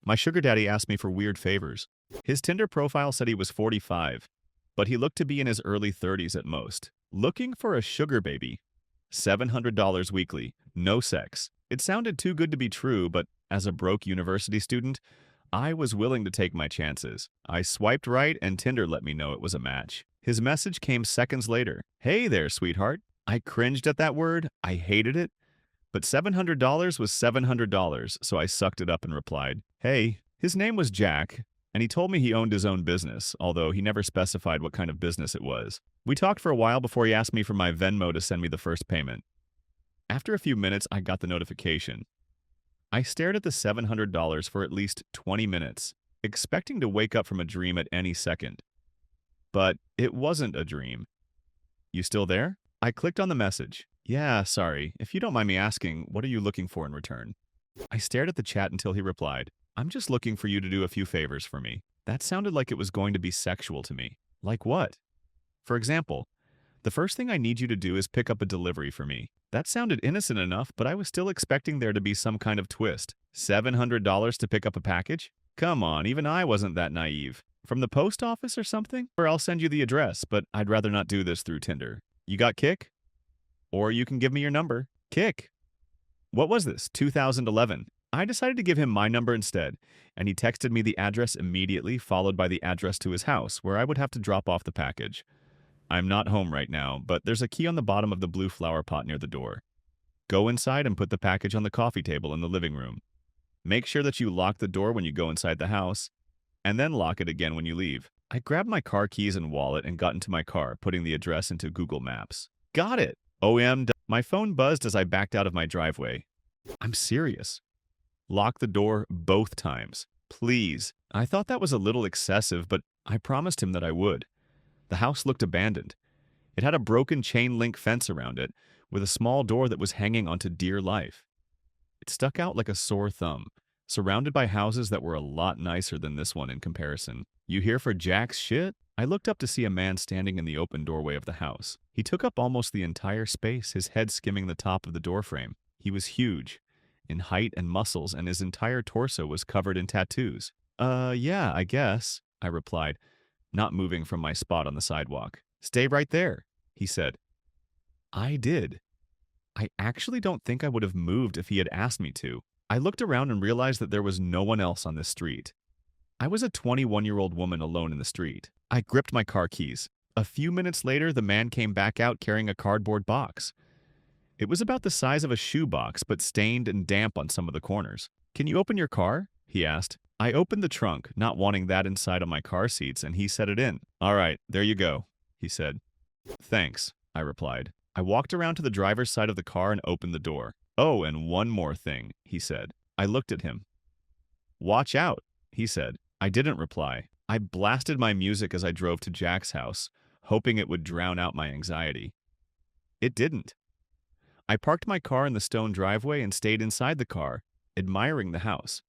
My sugar daddy asked me for weird favors. His Tinder profile said he was 45, but he looked to be in his early 30s at most. Looking for a sugar baby. $700 weekly. No sex. It sounded too good to be true, but as a broke university student, I was willing to take my chances. I swiped right and Tinder let me know it was a match. His message came seconds later. "Hey there, sweetheart." I cringed at that word. I hated it. But $700 was $700, so I sucked it up and replied, "Hey." His name was Jack, and he told me he owned his own business, although he never specified what kind of business it was. We talked for a while before he asked me for my Venmo to send me the first payment. After a few minutes, I got the notification. I stared at the $700 for at least 20 minutes, expecting to wake up from a dream at any second. But it wasn't a dream. "You still there?" I clicked on the message. "Yeah, sorry. If you don't mind me asking, what are you looking for in return?" I stared at the chat until he replied, "I'm just looking for you to do a few favors for me." That sounded like it was going to be sexual to me. Like what? For example, "The first thing I need you to do is pick up a delivery for me." That sounded innocent enough, but I was still expecting there to be some kind of twist. $700 to pick up a package? Come on, even I wasn't that naive. From the post office or something? Or I'll send you the address, but I'd rather not do this through Tinder. You got Kick? Or you can give me your number. Kick. What was this? 2011. I decided to give him my number instead, and he texted me the address immediately, followed by the address to his house, where I would have to drop off the package. I'm not home right now, but there's a key on the bottom of the blue flower pot near the door. Go inside and put the package on the coffee table in the living room. Make sure that you lock the door when you go inside the house, and then lock it again when you leave. I grabbed my car keys and wallet and got into my car, putting the address into Google Maps. Got it! My phone buzzed as I backed out of my driveway. I'm serious. Lock the door both times. Please. I thought that was a little excessive, but I promised him that I would. The house looked abandoned. It had a broken chain-link fence around it, with a small door that was hanging onto dear life. It stuck out like a sore thumb, surrounded by houses that were a lot nicer than this one in comparison. "You here for Jack's shit?" I looked up to see a man standing in the open doorway of the house. He took up almost the entire space, his head skimming the top of the doorframe. He was huge, in height and muscles, and his entire torso was covered in tattoos. Yeah, I guess," I replied, not moving from my spot on the sidewalk. "Stay right there," he said. I did. I actually don't think I would have moved if he had asked me to. I looked around and realized that there was no one else on this street. I was a 21-year-old woman alone in the street. I gripped my car keys. A few minutes later, the man came back out carrying a cardboard box. It was about the size of a shoebox, but stained and damp on some of the corners. "Can you open your car?" he asked. I opened the trunk, not wanting that inside on my car seats, and he set it in. "All right, there you go," he said. "Thanks," I replied. I walked around to the driver's side of the car and opened the door. "Oh, and one more thing," he said. I looked at him. "Watch out," he said. I didn't reply. I blasted my music as I drove to Jack's house, hoping it would drown out my anxiety. It didn't. I parked my car in the stone driveway and stayed inside the car, admiring the house.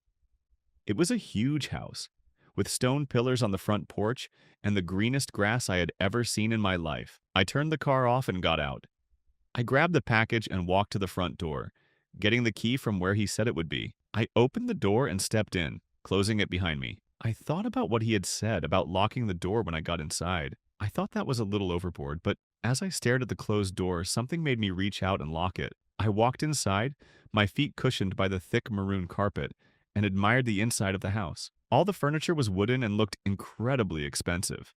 It was a huge house, with stone pillars on the front porch and the greenest grass I had ever seen in my life. I turned the car off and got out. I grabbed the package and walked to the front door, getting the key from where he said it would be. I opened the door and stepped in, closing it behind me. I thought about what he had said about locking the door when I got inside. I thought that was a little overboard, but as I stared at the closed door, something made me reach out and lock it. I walked inside, my feet cushioned by the thick maroon carpet, and admired the inside of the house. All the furniture was wooden and looked incredibly expensive.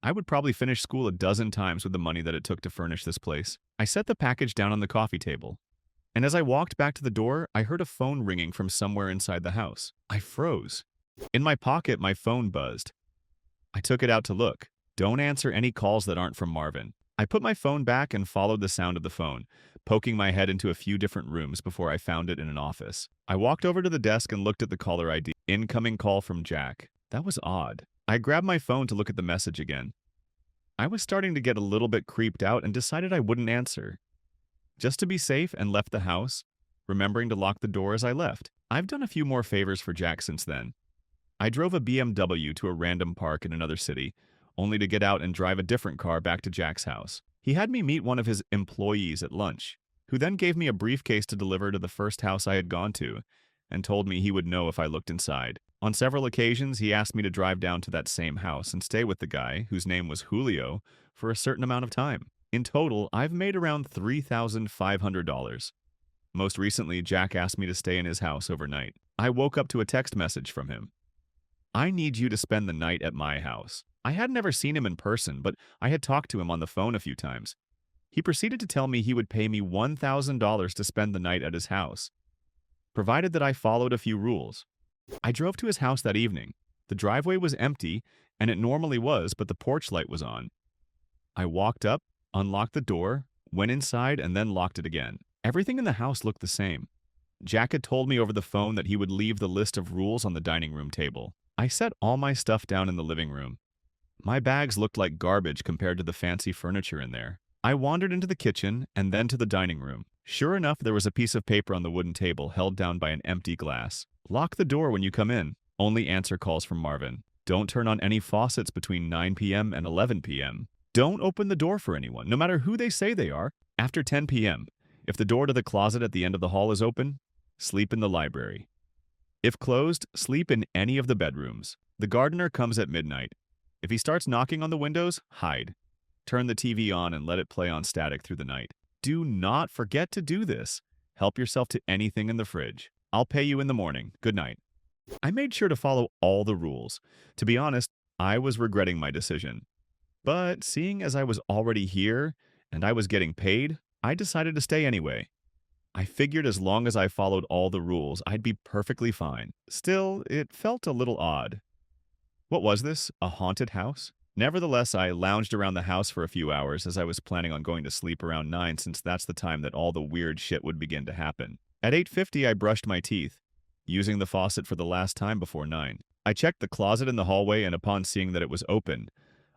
I would probably finish school a dozen times with the money that it took to furnish this place. I set the package down on the coffee table, and as I walked back to the door, I heard a phone ringing from somewhere inside the house. I froze. In my pocket, my phone buzzed. I took it out to look. Don't answer any calls that aren't from Marvin. I put my phone back and followed the sound of the phone, poking my head into a few different rooms before I found it in an office. I walked over to the desk and looked at the caller ID. Incoming call from Jack. That was odd. I grabbed my phone to look at the message again. I was starting to get a little bit creeped out and decided I wouldn't answer. Just to be safe, and left the house, remembering to lock the door as I left. I've done a few more favors for Jack since then. I drove a BMW to a random park in another city, only to get out and drive a different car back to Jack's house. He had me meet one of his employees at lunch, who then gave me a briefcase to deliver to the first house I had gone to, and told me he would know if I looked inside. On several occasions, he asked me to drive down to that same house and stay with the guy, whose name was Julio, for a certain amount of time. In total, I've made around $3,500. Most recently, Jack asked me to stay in his house overnight. I woke up to a text message from him. "I need you to spend the night at my house." I had never seen him in person, but I had talked to him on the phone a few times. He proceeded to tell me he would pay me $1,000 to spend the night at his house, provided that I followed a few rules. I drove to his house that evening. The driveway was empty, and it normally was, but the porch light was on. I walked up, unlocked the door, went inside, and then locked it again. Everything in the house looked the same. Jack had told me over the phone that he would leave the list of rules on the dining room table. I set all my stuff down in the living room. My bags looked like garbage compared to the fancy furniture in there. I wandered into the kitchen and then to the dining room. Sure enough, there was a piece of paper on the wooden table held down by an empty glass. "Lock the door when you come in. Only answer calls from Marvin. Don't turn on any faucets between 9 p.m. and 11 p.m. Don't open the door for anyone, no matter who they say they are, after 10 p.m. If the door to the closet at the end of the hall is open, sleep in the library. If closed, sleep in any of the bedrooms. The gardener comes at midnight. If he starts knocking on the windows, hide. Turn the TV on and let it play on static through the night. Do not forget to do this. Help yourself to anything in the fridge. I'll pay you in the morning. Good night." I made sure to follow all the rules. To be honest, I was regretting my decision. But seeing as I was already here and I was getting paid, I decided to stay anyway. I figured as long as I followed all the rules, I'd be perfectly fine. Still, it felt a little odd. What was this? A haunted house? Nevertheless, I lounged around the house for a few hours as I was planning on going to sleep around 9 since that's the time that all the weird shit would begin to happen. At 8:50, I brushed my teeth, using the faucet for the last time before 9. I checked the closet in the hallway, and upon seeing that it was open,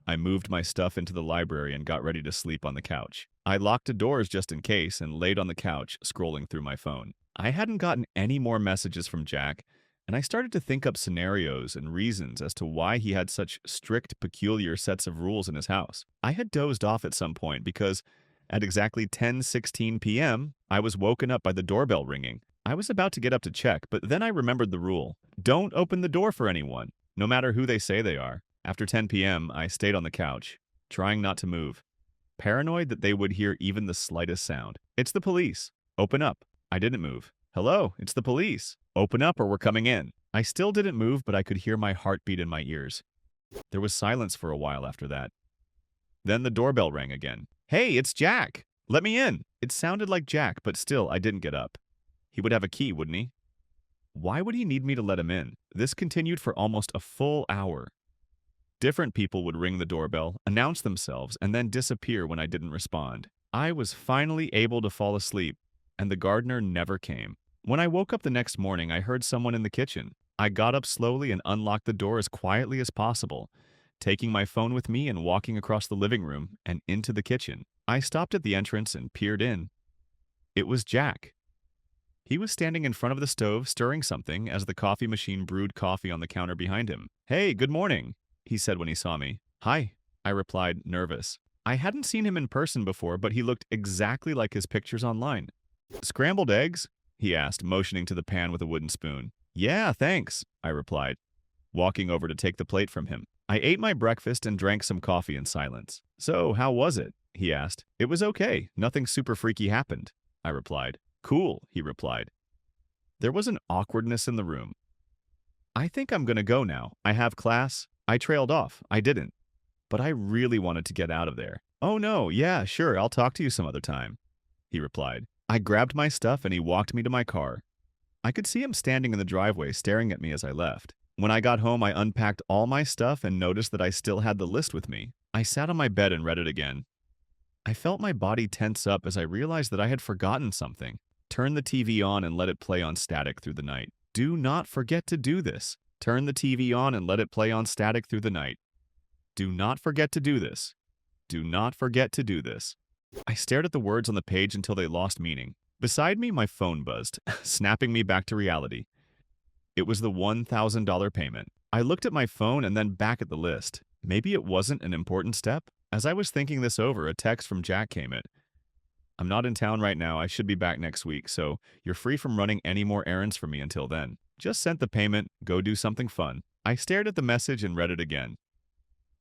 I moved my stuff into the library and got ready to sleep on the couch. I locked the doors just in case and laid on the couch, scrolling through my phone. I hadn't gotten any more messages from Jack, and I started to think up scenarios and reasons as to why he had such strict, peculiar sets of rules in his house. I had dozed off at some point because at exactly 10:16 p.m., I was woken up by the doorbell ringing. I was about to get up to check, but then I remembered the rule. Don't open the door for anyone, no matter who they say they are. After 10 p.m., I stayed on the couch, trying not to move, paranoid that they would hear even the slightest sound. "It's the police. Open up." I didn't move. "Hello, it's the police. Open up or we're coming in." I still didn't move, but I could hear my heartbeat in my ears. There was silence for a while after that. Then the doorbell rang again. "Hey, it's Jack. Let me in." It sounded like Jack, but still I didn't get up. He would have a key, wouldn't he? Why would he need me to let him in? This continued for almost a full hour. Different people would ring the doorbell, announce themselves, and then disappear when I didn't respond. I was finally able to fall asleep, and the gardener never came. When I woke up the next morning, I heard someone in the kitchen. I got up slowly and unlocked the door as quietly as possible, taking my phone with me and walking across the living room and into the kitchen. I stopped at the entrance and peered in. It was Jack. He was standing in front of the stove stirring something as the coffee machine brewed coffee on the counter behind him. "Hey, good morning," he said when he saw me. "Hi," I replied, nervous. I hadn't seen him in person before, but he looked exactly like his pictures online. "Scrambled eggs?" he asked, motioning to the pan with a wooden spoon. "Yeah, thanks," I replied, walking over to take the plate from him. I ate my breakfast and drank some coffee in silence. "So, how was it?" he asked. "It was okay. Nothing super freaky happened," I replied. "Cool," he replied. There was an awkwardness in the room. "I think I'm gonna go now. I have class." I trailed off. I didn't. But I really wanted to get out of there. "Oh no, yeah, sure, I'll talk to you some other time," he replied. I grabbed my stuff and he walked me to my car. I could see him standing in the driveway staring at me as I left. When I got home, I unpacked all my stuff and noticed that I still had the list with me. I sat on my bed and read it again. I felt my body tense up as I realized that I had forgotten something. Turn the TV on and let it play on static through the night. Do not forget to do this. Turn the TV on and let it play on static through the night. Do not forget to do this. Do not forget to do this. I stared at the words on the page until they lost meaning. Beside me, my phone buzzed, snapping me back to reality. It was the $1,000 payment. I looked at my phone and then back at the list. Maybe it wasn't an important step? As I was thinking this over, a text from Jack came in. I'm not in town right now. I should be back next week, so you're free from running any more errands for me until then. Just sent the payment. Go do something fun. I stared at the message and read it again.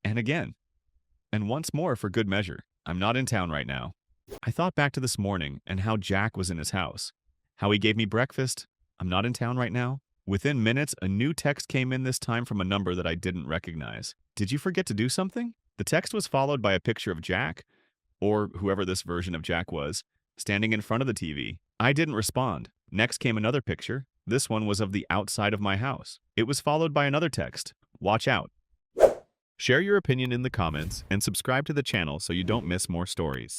And again. And once more for good measure. I'm not in town right now. I thought back to this morning and how Jack was in his house. How he gave me breakfast. I'm not in town right now. Within minutes, a new text came in, this time from a number that I didn't recognize. Did you forget to do something? The text was followed by a picture of Jack, or whoever this version of Jack was, standing in front of the TV. I didn't respond. Next came another picture. This one was of the outside of my house. It was followed by another text. Watch out. Share your opinion in the comments and subscribe to the channel so you don't miss more stories.